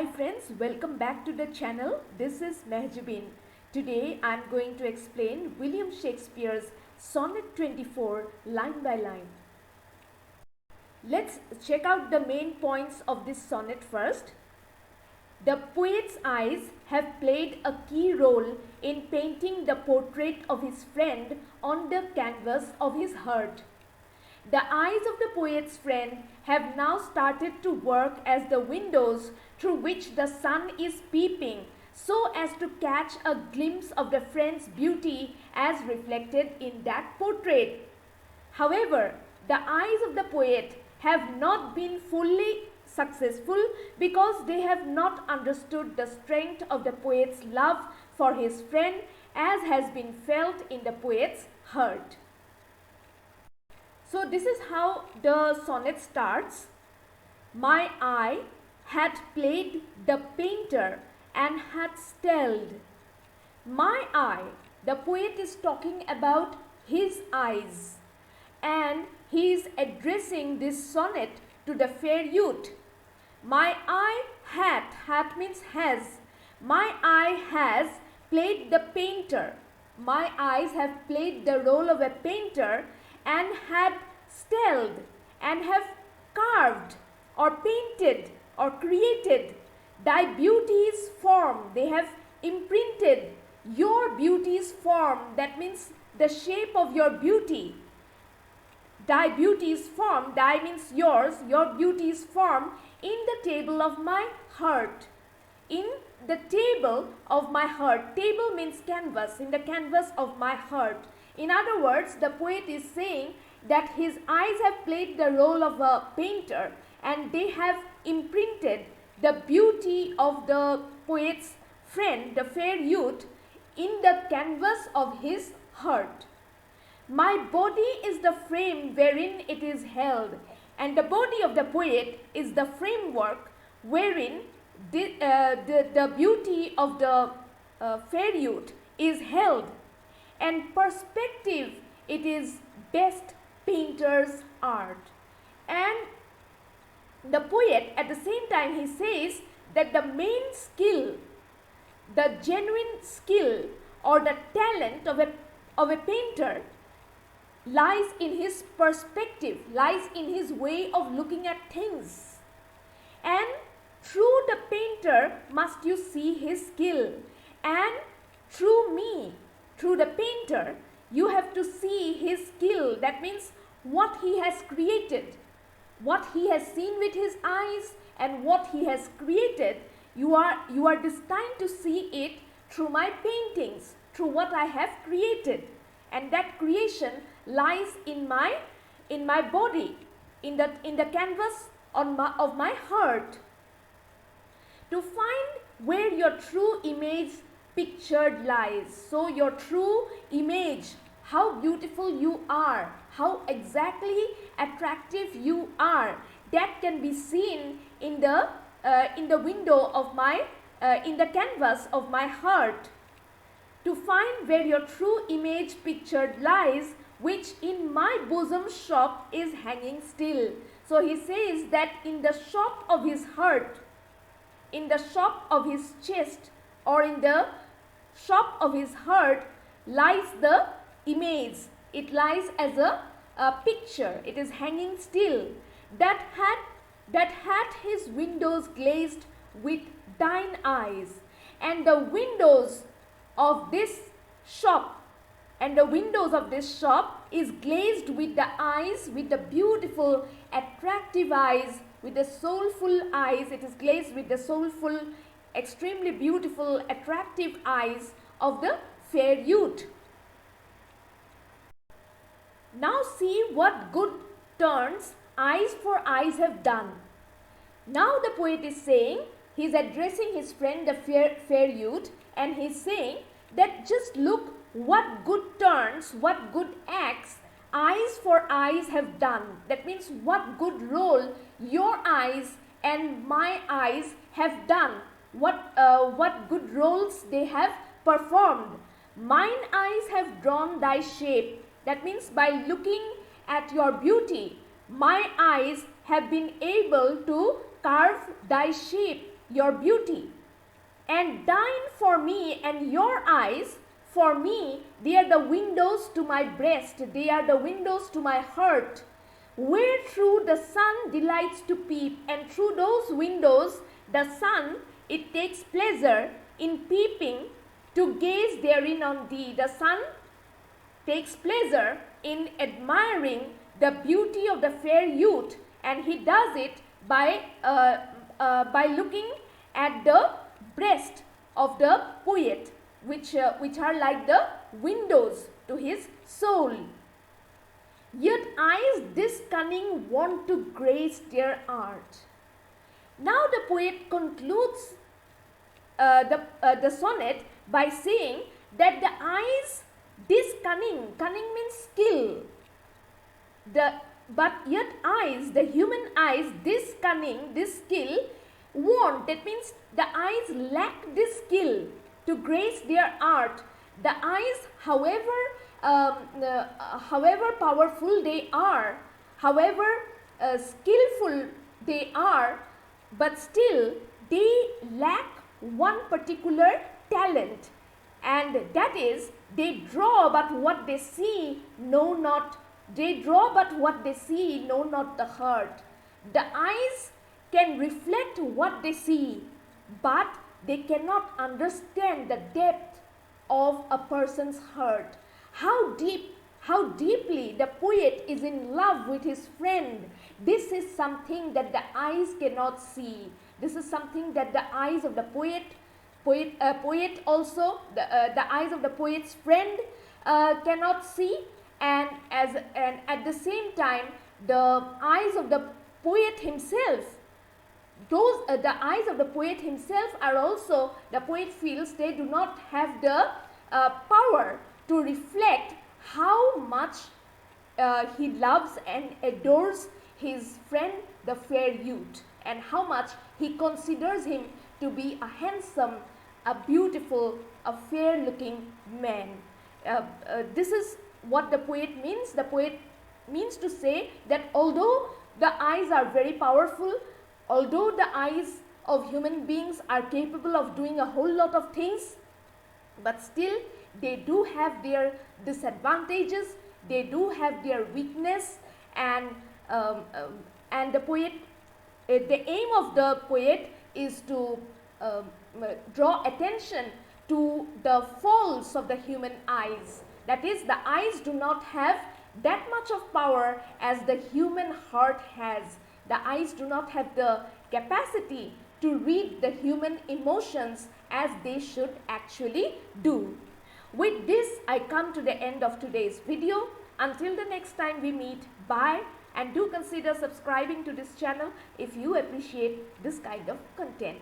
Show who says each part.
Speaker 1: Hi friends, welcome back to the channel. This is Mehjabin. Today I am going to explain William Shakespeare's Sonnet 24 line by line. Let's check out the main points of this sonnet first. The poet's eyes have played a key role in painting the portrait of his friend on the canvas of his heart. The eyes of the poet's friend have now started to work as the windows through which the sun is peeping, so as to catch a glimpse of the friend's beauty as reflected in that portrait. However, the eyes of the poet have not been fully successful because they have not understood the strength of the poet's love for his friend as has been felt in the poet's heart. So this is how the sonnet starts. My eye had played the painter and had stelled. My eye, the poet is talking about his eyes, and he is addressing this sonnet to the fair youth. My eye hat means has. My eye has played the painter. My eyes have played the role of a painter and had stelled and have carved or painted or created thy beauty's form. They have imprinted your beauty's form. That means the shape of your beauty. Thy beauty's form, thy means yours, your beauty's form in the table of my heart. In the table of my heart. Table means canvas, in the canvas of my heart. In other words, the poet is saying that his eyes have played the role of a painter and they have imprinted the beauty of the poet's friend, the fair youth, in the canvas of his heart. My body is the frame wherein it is held, and the body of the poet is the framework wherein the beauty of the fair youth is held. And perspective, it is best painter's art. And the poet at the same time he says that the main skill, the genuine skill or the talent of a painter lies in his perspective, lies in his way of looking at things. And through the painter must you see his skill, and through me, through the painter, you have to see his skill. That means what he has created, what he has seen with his eyes and what he has created. You are destined to see it through my paintings, through what I have created. And that creation lies in my body, in the canvas of my heart. To find where your true image pictured lies. So your true image, how beautiful you are, how exactly attractive you are, that can be seen in the window of my in the canvas of my heart. To find where your true image pictured lies, which in my bosom shop is hanging still. So he says that in the shop of his heart, in the shop of his chest, or in the shop of his heart lies the image. It lies as a picture. It is hanging still. That had his windows glazed with thine eyes, and the windows of this shop is glazed with the eyes, with the beautiful, attractive eyes, with the soulful eyes. It is glazed with the soulful, extremely beautiful, attractive eyes of the fair youth. Now see what good turns eyes for eyes have done. Now the poet is saying, he is addressing his friend the fair youth, and he is saying that just look what good turns, what good acts eyes for eyes have done. That means what good role your eyes and my eyes have done. What good roles they have performed. Mine eyes have drawn thy shape. That means by looking at your beauty, my eyes have been able to carve thy shape. your beauty, and thine for me, and your eyes for me, they are the windows to my breast, they are the windows to my heart, where through the sun delights to peep, and through those windows the sun, it takes pleasure in peeping to gaze therein on thee. The sun takes pleasure in admiring the beauty of the fair youth, and he does it by looking at the breast of the poet, which are like the windows to his soul. Yet eyes this cunning want to grace their art. Now the poet concludes the sonnet by saying that the eyes, this cunning means skill, but yet eyes, the human eyes, this cunning, this skill want, that means the eyes lack this skill to grace their art. The eyes, however powerful they are, however skillful they are, but still they lack one particular talent, and that is they draw but what they see, know not. They draw but what they see, know not the heart. The eyes can reflect what they see, but they cannot understand the depth of a person's heart. How deeply the poet is in love with his friend. This is something that the eyes cannot see. This is something that the eyes of the poet also, the eyes of the poet's friend cannot see, and at the same time the eyes of the poet himself, the eyes of the poet himself are also, the poet feels they do not have the power to reflect how much he loves and adores his friend the fair youth, and how much he considers him to be a handsome, a beautiful, a fair looking man. This is what the poet means. The poet means to say that although the eyes are very powerful, although the eyes of human beings are capable of doing a whole lot of things, but still they do have their disadvantages, they do have their weakness, and the poet, the aim of the poet is to draw attention to the faults of the human eyes. That is, the eyes do not have that much of power as the human heart has. The eyes do not have the capacity to read the human emotions as they should actually do. With this, I come to the end of today's video. Until the next time we meet, bye, and do consider subscribing to this channel if you appreciate this kind of content.